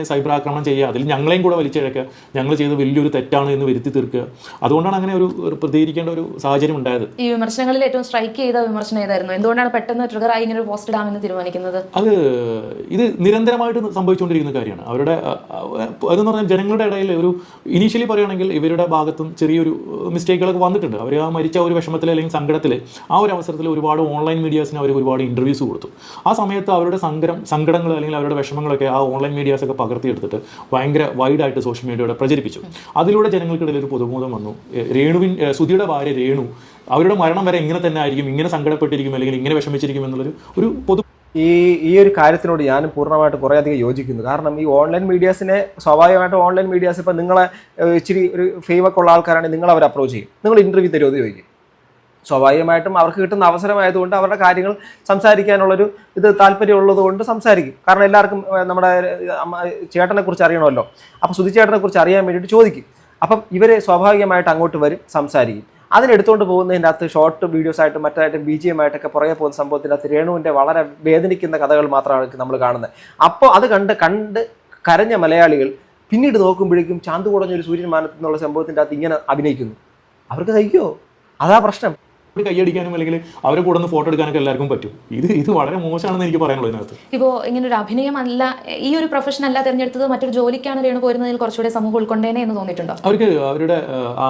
സൈബർ ആക്രമണം ചെയ്യുക, അതിൽ ഞങ്ങളെയും കൂടെ വലിച്ചിഴക്കുക, ഞങ്ങൾ ചെയ്ത് വലിയൊരു തെറ്റാണ് എന്ന് വരുത്തി തീർക്കുക. അതുകൊണ്ടാണ് അങ്ങനെ ഒരു പ്രതികരിക്കേണ്ട ഒരു സാഹചര്യം ഉണ്ടായത്. ഈ വിമർശനങ്ങളിൽ ഏറ്റവും സ്ട്രൈക്ക് ചെയ്ത വിമർശനം ഏതായിരുന്നു? എന്തുകൊണ്ടാണ് പെട്ടെന്ന് ട്രിഗറായി ഇങ്ങനെ ഒരു പോസ്റ്റ് ഇടാമെന്ന് തീരുമാനിക്കുന്നത്? ഇത് നിരന്തരമായിട്ട് സംഭവിച്ചുകൊണ്ടിരിക്കുന്ന കാര്യമാണ്. അതെന്ന് പറഞ്ഞാൽ ജനങ്ങളുടെ ഇടയിൽ ഒരു ഇനീഷ്യലി പറയുകയാണെങ്കിൽ ഇവരുടെ ഭാഗത്തും ചെറിയൊരു മിസ്റ്റേക്കുകളൊക്കെ വന്നിട്ടുണ്ട്. അവർ ആ മരിച്ച ഒരു വിഷമത്തിൽ അല്ലെങ്കിൽ സങ്കടത്തിൽ ആ ഒരു അവസരത്തിൽ ഒരുപാട് ഓൺലൈൻ മീഡിയാസിന് അവർ ഒരുപാട് ഇൻ്റർവ്യൂസ് കൊടുത്തു. ആ സമയത്ത് അവരുടെ സങ്കടങ്ങൾ അല്ലെങ്കിൽ അവരുടെ വിഷമങ്ങളൊക്കെ ആ ഓൺലൈൻ മീഡിയാസൊക്കെ പകർത്തിയെടുത്തിട്ട് ഭയങ്കര വൈഡായിട്ട് സോഷ്യൽ മീഡിയയുടെ പ്രചരിപ്പിച്ചു. അതിലൂടെ ജനങ്ങൾക്കിടയിൽ ഒരു പൊതുബോധം വന്നു. സുധിയുടെ ഭാര്യ രേണു അവരുടെ മരണം വരെ ഇങ്ങനെ തന്നെ ആയിരിക്കും, ഇങ്ങനെ സങ്കടപ്പെട്ടിരിക്കും അല്ലെങ്കിൽ ഇങ്ങനെ വിഷമിച്ചിരിക്കും എന്നുള്ളൊരു പൊതു ഈ ഒരു കാര്യത്തിനോട് ഞാനും പൂർണ്ണമായിട്ട് കുറേയധികം യോജിക്കുന്നു. കാരണം ഈ ഓൺലൈൻ മീഡിയാസിനെ സ്വാഭാവികമായിട്ടും ഓൺലൈൻ മീഡിയാസ് ഇപ്പം നിങ്ങളെ ഇച്ചിരി ഒരു ഫെയിമൊക്കെ ഉള്ള ആൾക്കാരാണെങ്കിൽ നിങ്ങൾ അവർ അപ്രോച്ച് ചെയ്യും, നിങ്ങൾ ഇൻ്റർവ്യൂ തരുമോ എന്ന് ചോദിക്കും. സ്വാഭാവികമായിട്ടും അവർക്ക് കിട്ടുന്ന അവസരമായതുകൊണ്ട് അവരുടെ കാര്യങ്ങൾ സംസാരിക്കാനുള്ളൊരു താല്പര്യമുള്ളത് കൊണ്ട് സംസാരിക്കും. കാരണം എല്ലാവർക്കും നമ്മുടെ ചേട്ടനെ കുറിച്ച് അറിയണമല്ലോ. അപ്പോൾ സുധി ചേട്ടനെ കുറിച്ച് അറിയാൻ വേണ്ടിയിട്ട് ചോദിക്കും. അപ്പം ഇവർ സ്വാഭാവികമായിട്ട് അങ്ങോട്ട് വരും, സംസാരിക്കും. അതിനെടുത്തുകൊണ്ട് പോകുന്നതിൻ്റെ അകത്ത് ഷോർട്ട് വീഡിയോസായിട്ടും മറ്റായിട്ടും BGM ആയിട്ടൊക്കെ പുറകെ പോകുന്ന സംഭവത്തിൻ്റെ അകത്ത് രേണുവിൻ്റെ വളരെ വേദനിക്കുന്ന കഥകൾ മാത്രമാണ് നമ്മൾ കാണുന്നത്. അപ്പോൾ അത് കണ്ട് കരഞ്ഞ മലയാളികൾ പിന്നീട് നോക്കുമ്പോഴേക്കും ചാന്ത് കുടഞ്ഞൊരു സൂര്യൻ മാനത്ത് എന്നുള്ള സംഭവത്തിൻ്റെ അകത്ത് ഇങ്ങനെ അഭിനയിക്കുന്നു. അവർക്ക് സഹിക്കുമോ? അതാ പ്രശ്നം. കൈയടിക്കാനും അല്ലെങ്കിൽ അവരെ കൂടെ ഒന്ന് ഫോട്ടോ എടുക്കാനൊക്കെ എല്ലാവർക്കും പറ്റും. ഇത് വളരെ മോശമാണെന്ന് എനിക്ക് പറയാനുള്ളത് ഇതിനകത്ത്. ഇപ്പോൾ ഇങ്ങനെ ഒരു അഭിനയമല്ല, ഈ ഒരു പ്രൊഫഷൻ അല്ല തിരഞ്ഞെടുത്തത്, മറ്റൊരു ജോലിക്കാണ് രേണു പോരുന്നതിൽ കുറച്ചുകൂടെ സമൂഹം ഉൾക്കൊണ്ടേനെ എന്ന് തോന്നിയിട്ടുണ്ടോ? അവർക്ക് അവരുടെ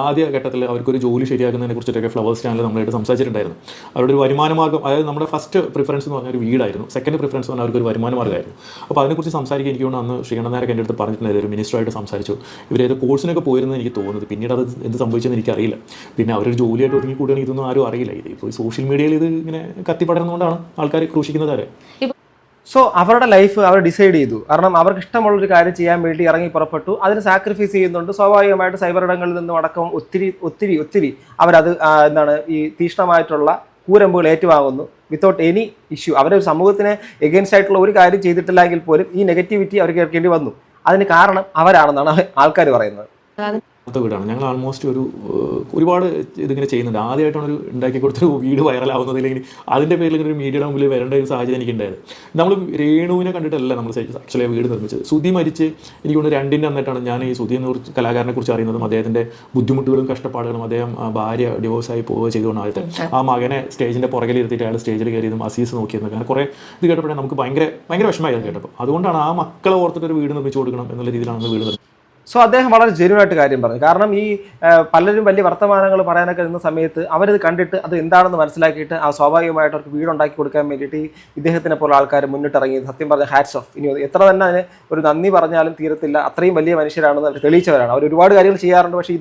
ആദ്യ ഘട്ടത്തിൽ അവർക്കൊരു ജോലി ശരിയാക്കുന്നതിനെ കുറിച്ചിട്ടൊക്കെ ഫ്ലവേഴ്സ് ചാനൽ നമ്മളായിട്ട് സംസാരിച്ചിട്ടുണ്ടായിരുന്നു. അവരുടെ ഒരു വരുമാന മാർഗ്ഗം, അതായത് നമ്മുടെ ഫസ്റ്റ് പ്രിഫറൻസ് എന്ന് പറഞ്ഞാൽ ഒരു വീടായിരുന്നു, സെക്കൻഡ് പ്രിഫറൻസ് എന്ന് പറഞ്ഞാൽ അവർക്ക് ഒരു വരുമാന മാർഗ്ഗമായിരുന്നു. അപ്പോൾ അതിനെക്കുറിച്ച് സംസാരിക്കാൻ എനിക്ക് തോന്നുന്നു അന്ന് ശ്രീകണ്ഠൻ നായരൊക്കെ എൻ്റെ അടുത്ത് പറഞ്ഞിട്ടുണ്ടായിരുന്നു, ഒരു മിനിസ്റ്ററായിട്ട് സംസാരിച്ചു. ഇവരേത് കോഴ്സിനൊക്കെ പോയിരുന്നത് എനിക്ക് തോന്നുന്നത്. പിന്നീട് അത് എന്ത് സംഭവിച്ചെന്ന് എനിക്കറിയില്ല. പിന്നെ അവരൊരു ജോലിയായിട്ട് ഒതുങ്ങി കൂടുകയാണെങ്കിൽ ഇതൊന്നും ആരും അറിയില്ല. ഇത് ഇപ്പോൾ സോഷ്യൽ മീഡിയയിൽ ഇത് ഇങ്ങനെ കത്തിപ്പടർന്നുകൊണ്ടാണ് ആൾക്കാർ ക്രൂശിക്കുന്നത് വരെ. സോ അവരുടെ ലൈഫ് അവർ ഡിസൈഡ് ചെയ്തു. കാരണം അവർക്ക് ഇഷ്ടമുള്ളൊരു കാര്യം ചെയ്യാൻ വേണ്ടി ഇറങ്ങി പുറപ്പെട്ടു. അതിന് സാക്രിഫൈസ് ചെയ്യുന്നുണ്ട്. സ്വാഭാവികമായിട്ട് സൈബർ ഇടങ്ങളിൽ നിന്നും അടക്കം ഒത്തിരി അവരത് എന്താണ് ഈ തീക്ഷ്ണമായിട്ടുള്ള കൂരമ്പുകൾ ഏറ്റുവാങ്ങുന്നു വിത്തൗട്ട് എനി ഇഷ്യൂ. അവരൊരു സമൂഹത്തിന് എഗെയിൻസ്റ്റ് ആയിട്ടുള്ള ഒരു കാര്യം ചെയ്തിട്ടില്ലെങ്കിൽ പോലും ഈ നെഗറ്റിവിറ്റി അവർ കേൾക്കേണ്ടി വന്നു. അതിന് കാരണം അവരാണെന്നാണ് ആൾക്കാർ പറയുന്നത്. വീടാണ് ഞങ്ങൾ ആൾമോസ്റ്റ് ഒരുപാട് ഇതിങ്ങനെ ചെയ്യുന്നുണ്ട്. ആദ്യമായിട്ടാണ് ഒരു ഉണ്ടാക്കി കൊടുത്തൊരു വീട് വൈറലാവുന്നതില്ലെങ്കിൽ അതിൻ്റെ പേരിൽ ഇങ്ങനെ ഒരു മീഡിയയുടെ മുമ്പിൽ വരേണ്ട ഒരു സാഹചര്യം എനിക്കുണ്ടായത്. നമ്മൾ രേണുവിനെ കണ്ടിട്ടല്ല നമ്മൾ ആക്ച്വലി വീട് നിർമ്മിച്ചത്. സുധി മരിച്ച് എനിക്ക് തോന്നുന്നു 2 അന്നിട്ടാണ് ഞാൻ ഈ സുധി എന്ന കലാകാരനെ കുറിച്ച് അറിയുന്നതും അദ്ദേഹത്തിൻ്റെ ബുദ്ധിമുട്ടുകളും കഷ്ടപ്പാടുകളും. അദ്ദേഹം ഭാര്യ ഡിവോഴ്സായി പോവുക ചെയ്തുകൊണ്ട് ആദ്യത്തെ ആ മകനെ സ്റ്റേജിൻ്റെ പുറകിലിരുത്തിയിട്ട് അയാൾ സ്റ്റേജിൽ കയറിയതും അസീസ് നോക്കിയെന്ന് അങ്ങനെ കുറേ ഇത് കേട്ടപ്പോഴേ നമുക്ക് ഭയങ്കര വിഷമമായി അത് കേട്ടപ്പോൾ. അതുകൊണ്ടാണ് ആ മക്കളെ ഓർത്തിട്ട് ഒരു വീട് നിർമ്മിച്ചു കൊടുക്കണം എന്നുള്ള രീതിയിലാണ് വീട് നിർമ്മിച്ചത്. സോ അദ്ദേഹം വളരെ ജെന്യൂനായിട്ട് കാര്യം പറഞ്ഞു. കാരണം ഈ പലരും വലിയ വർത്തമാനങ്ങൾ പറയാനൊക്കെ നിന്ന സമയത്ത് അവരത് കണ്ടിട്ട് അത് എന്താണെന്ന് മനസ്സിലാക്കിയിട്ട് ആ സ്വാഭാവികമായിട്ട് അവർക്ക് വീടുണ്ടാക്കി കൊടുക്കാൻ വേണ്ടിയിട്ട് ഈ ഇദ്ദേഹത്തിനെ പോലെ ആൾക്കാർ മുന്നിട്ടിറങ്ങി സത്യം പറഞ്ഞ ഹാറ്റ്സ് ഓഫ്. ഇനി എത്ര തന്നെ അതിന് ഒരു നന്ദി പറഞ്ഞാലും തീരത്തില്ല. അത്രയും വലിയ മനുഷ്യരാണെന്ന് അവർ തെളിയിച്ചവരാണ്. അവർ ഒരുപാട് കാര്യങ്ങൾ ചെയ്യാറുണ്ട്. പക്ഷേ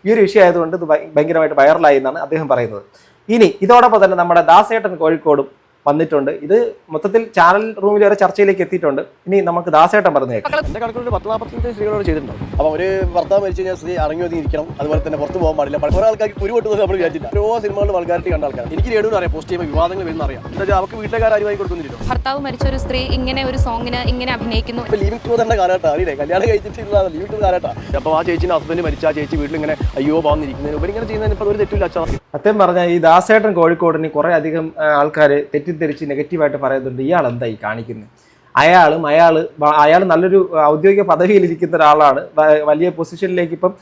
ഈ ഒരു വിഷയമായതുകൊണ്ട് ഇത് ഭയങ്കരമായിട്ട് വൈറലായി എന്നാണ് അദ്ദേഹം പറയുന്നത്. ഇനി ഇതോടൊപ്പം തന്നെ നമ്മുടെ ദാസേട്ടൻ കോഴിക്കോടും വന്നിട്ടുണ്ട്. ഇത് മൊത്തത്തിൽ ചാനൽ റൂമിൽ വരെ ചർച്ചയിലേക്ക് എത്തിയിട്ടുണ്ട്. ഇനി നമുക്ക് ദാസേട്ടൻ പറഞ്ഞു കേൾക്കാം. എൻ്റെ കണക്കുകളിൽ 10-45 സ്ത്രീകളോട് ചെയ്തിട്ടുണ്ടാവും. അപ്പോൾ ഒരു ഭർത്താവ് മരിച്ചു കഴിഞ്ഞാൽ സ്ത്രീ ഇറങ്ങി ഒതുങ്ങിയിരിക്കണം, അതുപോലെ തന്നെ പുറത്ത് പോകാൻ പാടില്ല. കുറേ ആൾക്കാർക്ക് ഒരു വട്ടം നമ്മൾ വിചാരിച്ചില്ല. ഓരോ സിനിമകളിൽ വൾഗാരിറ്റി കണ്ട ആൾക്കാർ. എനിക്ക് രേണുവിന് അറിയാം പോസ്റ്റ് ചെയ്യുമ്പോൾ വിവാദങ്ങൾ വരുന്ന അറിയാം. എന്താ വെച്ചാൽ അവർക്ക് വീട്ടുകാർ അറിവായി കൊടുക്കുന്നില്ലല്ലോ. ഭർത്താവ് മരിച്ച ഒരു സ്ത്രീ ഇങ്ങനെ ഒരു സോങ്ങിന് ഇങ്ങനെ അഭിനയിക്കുന്നു. ഇപ്പോൾ ലിവിംഗ് ടൂറിൻ്റെ കാലഘട്ടം അറിയില്ലേ, കല്യാണം കഴിച്ചിട്ടുള്ള ലിവിംഗ് ടൂർ കാലഘട്ടം. അപ്പോൾ ആ ചേച്ചിൻ്റെ ഹസ്ബൻഡ് മരിച്ച ആ ചേച്ചി വീട്ടിൽ ഇങ്ങനെ അയ്യോ പോകുന്നിരിക്കുന്നതിന് ഉപരി ഇങ്ങനെ ചെയ്യുന്നതിന് ഇപ്പോൾ ഒരു തെറ്റില്ല. അച്ഛാ സത്യം പറഞ്ഞാൽ ഈ ദാസേട്ടൻ കോഴിക്കോടിന് കുറേ അധികം ആൾക്കാർ തെറ്റിദ്ധരിച്ച് നെഗറ്റീവായിട്ട് പറയുന്നുണ്ട്. ഇയാൾ എന്താ ഈ കാണിക്കുന്നത്? അയാൾ നല്ലൊരു ഔദ്യോഗിക പദവിയിലിരിക്കുന്ന ഒരാളാണ്. വലിയ പൊസിഷനിലേക്ക് ഇപ്പം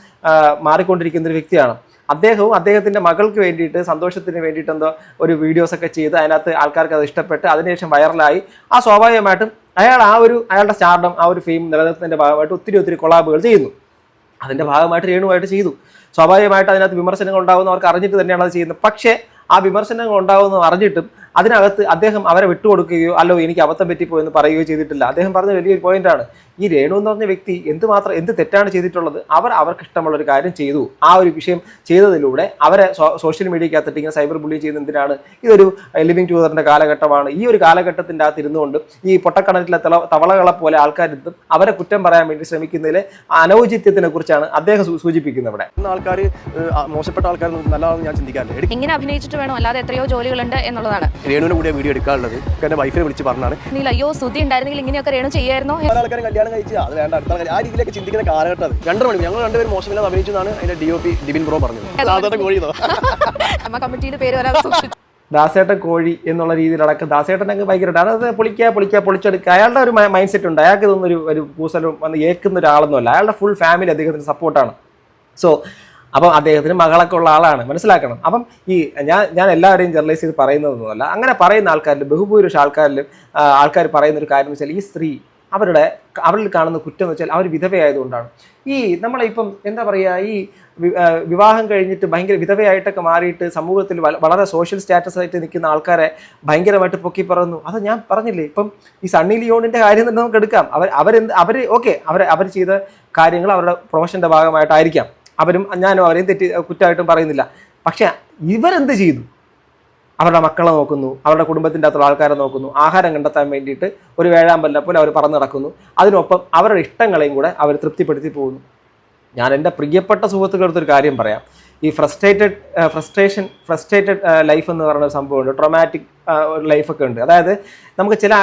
മാറിക്കൊണ്ടിരിക്കുന്ന ഒരു വ്യക്തിയാണ്. അദ്ദേഹവും അദ്ദേഹത്തിൻ്റെ മകൾക്ക് വേണ്ടിയിട്ട് സന്തോഷത്തിന് വേണ്ടിയിട്ട് എന്തോ ഒരു വീഡിയോസൊക്കെ ചെയ്ത് അതിനകത്ത് ആൾക്കാർക്ക് അത് ഇഷ്ടപ്പെട്ട് അതിനുശേഷം വൈറലായി. ആ സ്വാഭാവികമായിട്ടും അയാളുടെ സ്റ്റാർഡം ആ ഒരു ഫെയിം നിലനിർത്തുന്നതിൻ്റെ ഭാഗമായിട്ട് ഒത്തിരി കൊളാബുകൾ ചെയ്യുന്നു. അതിൻ്റെ ഭാഗമായിട്ട് രേണുവായിട്ട് ചെയ്തു. സ്വാഭാവികമായിട്ട് അതിനകത്ത് വിമർശനങ്ങൾ ഉണ്ടാകുന്നവർക്ക് അറിഞ്ഞിട്ട് തന്നെയാണ് അത് ചെയ്യുന്നത്. പക്ഷേ ആ വിമർശനങ്ങൾ ഉണ്ടാകുമെന്ന് അറിഞ്ഞിട്ടും അതിനകത്ത് അദ്ദേഹം അവരെ വിട്ടുകൊടുക്കുകയോ അല്ലോ എനിക്ക് അബദ്ധം പറ്റിപ്പോയെന്ന് പറയുകയോ ചെയ്തിട്ടില്ല. അദ്ദേഹം പറഞ്ഞ വലിയൊരു പോയിന്റാണ്. ഈ രേണു എന്ന് പറഞ്ഞ വ്യക്തി എന്ത് തെറ്റാണ് ചെയ്തിട്ടുള്ളത്? അവർക്ക് ഇഷ്ടമുള്ളൊരു കാര്യം ചെയ്തു. ആ ഒരു വിഷയം ചെയ്തതിലൂടെ അവരെ സോഷ്യൽ മീഡിയക്കകത്തിട്ട് ഇങ്ങനെ സൈബർ ബുള്ളി ചെയ്യുന്ന എന്തിനാണ്? ഇതൊരു ലിവിംഗ് ടൂതറിൻ്റെ കാലഘട്ടമാണ്. ഈ ഒരു കാലഘട്ടത്തിൻ്റെ അകത്ത് ഇരുന്നുകൊണ്ട് ഈ പൊട്ടക്കണക്കിലെ തവളകളെ പോലെ ആൾക്കാരെത്തും അവരെ കുറ്റം പറയാൻ വേണ്ടി ശ്രമിക്കുന്നതിലെ അനൗചിത്യത്തിനെ കുറിച്ചാണ് അദ്ദേഹം സൂചിപ്പിക്കുന്നത്. ഇവിടെ ആൾക്കാർ മോശപ്പെട്ട ആൾക്കാർ നല്ലതാണെന്ന് ഞാൻ ചിന്തിക്കാറില്ല. ഇങ്ങനെ അഭിനയിച്ചിട്ട് വേണം, അല്ലാതെ എത്രയോ ജോലികളുണ്ട് എന്നുള്ളതാണ്. രേണുവിനെ കൂടിയ വീഡിയോ എടുക്കാനുള്ളത് എൻ്റെ വൈഫിനെ വിളിച്ച് പറഞ്ഞാണ്. നീ അയ്യോ സുധി ഉണ്ടായിരുന്നെങ്കിൽ ഇങ്ങനെയൊക്കെ രേണു ചെയ്യായിരുന്നോ? പല ആൾക്കാരും കല്യാണം കഴിച്ച് അത് വേണ്ട അടുത്ത ആൾക്കാർ ആ രീതിയിലേക്ക് ചിന്തിക്കുന്ന കാലഘട്ടം അത്. 2 മണി ഞങ്ങൾ രണ്ടുപേരും മോശമില്ലാതെ അഭിനയിച്ചതാണ് അതിന്റെ DOP ഡിബിൻ ബ്രോ പറഞ്ഞത്. കമ്മിറ്റിയുടെ പേര് വരാതെ സൂക്ഷിച്ചു. ദാസേട്ടൻ കോഴി എന്നുള്ള രീതിയിലടക്കം ദാസേട്ടനൊക്കെ ഭയങ്കരമായിട്ട് അത് പൊളിച്ചെടുക്കുക. അയാളുടെ ഒരു മൈൻഡ് സെറ്റ് ഉണ്ട്. അയാൾക്ക് ഇതൊന്നും ഒരു പൂസലും വന്ന് ഏൽക്കുന്ന ഒരാളൊന്നുമല്ല. അയാളുടെ ഫുൾ ഫാമിലി അദ്ദേഹത്തിന് സപ്പോർട്ടാണ്. സോ അപ്പം അദ്ദേഹത്തിന് മകളൊക്കെ ഉള്ള ആളാണ്, മനസ്സിലാക്കണം. അപ്പം ഈ ഞാൻ എല്ലാവരെയും ജനറലൈസ് ചെയ്ത് പറയുന്നതൊന്നുമല്ല. അങ്ങനെ പറയുന്ന ആൾക്കാരിലും ബഹുഭൂരിപക്ഷ ആൾക്കാർ പറയുന്ന ഒരു കാര്യം എന്ന് വെച്ചാൽ ഈ സ്ത്രീ അവരിൽ കാണുന്ന കുറ്റം എന്ന് വെച്ചാൽ അവർ വിധവയായതുകൊണ്ടാണ്. ഈ നമ്മളിപ്പം എന്താ പറയുക, ഈ വിവാഹം കഴിഞ്ഞിട്ട് ഭയങ്കര വിധവയായിട്ടൊക്കെ മാറിയിട്ട് സമൂഹത്തിൽ വളരെ സോഷ്യൽ സ്റ്റാറ്റസ് ആയിട്ട് നിൽക്കുന്ന ആൾക്കാരെ ഭയങ്കരമായിട്ട് പൊക്കി പറയുന്നു. അത് ഞാൻ പറഞ്ഞില്ലേ, ഇപ്പം ഈ സണ്ണി ലിയോണിൻ്റെ കാര്യം തന്നെ നമുക്ക് എടുക്കാം. അവർ ചെയ്ത കാര്യങ്ങൾ അവരുടെ പ്രൊഫഷൻ്റെ ഭാഗമായിട്ടായിരിക്കാം. ഞാനും അവരെയും കുറ്റമായിട്ടും പറയുന്നില്ല. പക്ഷെ ഇവരെന്ത് ചെയ്തു? അവരുടെ മക്കളെ നോക്കുന്നു, അവരുടെ കുടുംബത്തിൻ്റെ അകത്തുള്ള ആൾക്കാരെ നോക്കുന്നു, ആഹാരം കണ്ടെത്താൻ വേണ്ടിയിട്ട് ഒരു വേഴാമ്പലിനെ പോലെ അവർ പറന്ന് നടക്കുന്നു. അതിനൊപ്പം അവരുടെ ഇഷ്ടങ്ങളെയും കൂടെ അവർ തൃപ്തിപ്പെടുത്തി പോകുന്നു. ഞാൻ എൻ്റെ പ്രിയപ്പെട്ട സുഹൃത്തുക്കളടുത്തൊരു കാര്യം പറയാം. ഈ ഫ്രസ്ട്രേറ്റഡ് ലൈഫ് എന്ന് പറയുന്ന സംഭവമുണ്ട്. ട്രോമാറ്റിക് ലൈഫൊക്കെ ഉണ്ട്. അതായത് നമുക്ക് ചില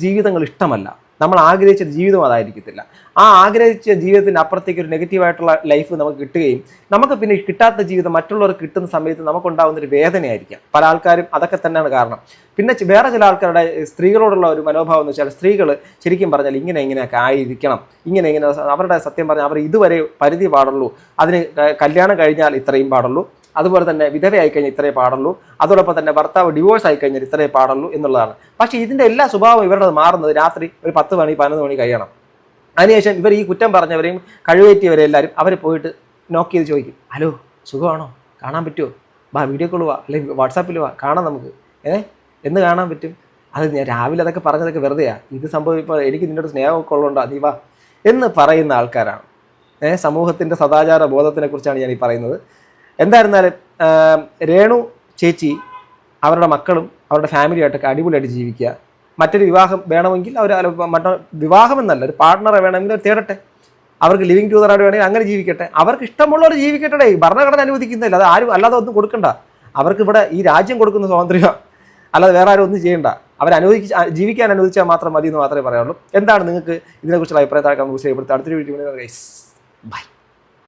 ജീവിതങ്ങൾ ഇഷ്ടമല്ല, നമ്മൾ ആഗ്രഹിച്ച ജീവിതം അതായിരിക്കത്തില്ല. ആ ആഗ്രഹിച്ച ജീവിതത്തിന് അപ്പുറത്തേക്ക് ഒരു നെഗറ്റീവായിട്ടുള്ള ലൈഫ് നമുക്ക് കിട്ടുകയും നമുക്ക് പിന്നെ കിട്ടാത്ത ജീവിതം മറ്റുള്ളവർക്ക് കിട്ടുന്ന സമയത്ത് നമുക്കുണ്ടാകുന്നൊരു വേദനയായിരിക്കാം. പല ആൾക്കാരും അതൊക്കെ തന്നെയാണ് കാരണം. പിന്നെ വേറെ ചില ആൾക്കാരുടെ സ്ത്രീകളോടുള്ള ഒരു മനോഭാവം എന്ന് വെച്ചാൽ സ്ത്രീകൾ ശരിക്കും പറഞ്ഞാൽ ഇങ്ങനെയൊക്കെ ആയിരിക്കണം, ഇങ്ങനെ അവരുടെ സത്യം പറഞ്ഞാൽ അവർ ഇതുവരെ പരിധി പാടുള്ളൂ, അതിന് കല്യാണം കഴിഞ്ഞാൽ ഇത്രയും പാടുള്ളൂ, അതുപോലെ തന്നെ വിധവയായി കഴിഞ്ഞാൽ ഇത്രേ പാടുള്ളൂ, അതോടൊപ്പം തന്നെ ഭർത്താവ് ഡിവോഴ്സ് ആയി കഴിഞ്ഞാൽ ഇത്രേ പാടുള്ളൂ എന്നുള്ളതാണ്. പക്ഷേ ഇതിൻ്റെ എല്ലാ സ്വഭാവം ഇവരുടെ മാറുന്നത് രാത്രി ഒരു 10 മണി 11 മണി കഴിയണം. അതിനുശേഷം ഇവർ ഈ കുറ്റം പറഞ്ഞവരെയും കഴിവേറ്റിയവരെ എല്ലാവരും അവർ പോയിട്ട് നോക്ക് ചെയ്ത് ചോദിക്കും, ഹലോ സുഖമാണോ, കാണാൻ പറ്റുമോ, വാ വീഡിയോ കോൾ വാ, അല്ലെങ്കിൽ വാട്സാപ്പിൽ വാ, കാണാം നമുക്ക്, എന്ന് കാണാൻ പറ്റും. അത് ഞാൻ രാവിലെ അതൊക്കെ പറഞ്ഞതൊക്കെ വെറുതെയാണ്, ഇത് സംഭവം ഇപ്പോൾ എനിക്ക് നിന്നോട് സ്നേഹമൊക്കെ ഉള്ളതുകൊണ്ടോ നീ വാ എന്ന് പറയുന്ന ആൾക്കാരാണ്. സമൂഹത്തിൻ്റെ സദാചാര ബോധത്തിനെ കുറിച്ചാണ് ഞാൻ ഈ പറയുന്നത്. എന്തായിരുന്നാലും രേണു ചേച്ചി അവരുടെ മക്കളും അവരുടെ ഫാമിലിയായിട്ടൊക്കെ അടിപൊളിയായിട്ട് ജീവിക്കുക. മറ്റൊരു വിവാഹം വേണമെങ്കിൽ അവർ വിവാഹം എന്നല്ല, ഒരു പാർട്ട്ണറെ വേണമെങ്കിൽ അവർ തേടട്ടെ. അവർക്ക് ലിവിങ് ടൂതറായിട്ട് വേണമെങ്കിൽ അങ്ങനെ ജീവിക്കട്ടെ. അവർക്ക് ഇഷ്ടമുള്ളവർ ജീവിക്കട്ടെ. ഭരണഘടന അനുവദിക്കുന്നില്ല, അത് ആരും അല്ലാതെ ഒന്നും കൊടുക്കണ്ട. അവർക്ക് ഇവിടെ ഈ രാജ്യം കൊടുക്കുന്ന സ്വാതന്ത്ര്യം, അല്ലാതെ വേറെ ആരും ഒന്നും ചെയ്യണ്ട. ജീവിക്കാൻ അനുവദിച്ചാൽ മാത്രം മതി എന്ന് മാത്രമേ പറയാനുള്ളൂ. എന്താണ് നിങ്ങൾക്ക് ഇതിനെക്കുറിച്ചുള്ള അഭിപ്രായം? താഴെ കമന്റ് ബോക്സിൽ രേഖപ്പെടുത്തുക. അടുത്തൊരു വീഡിയോ ബൈ.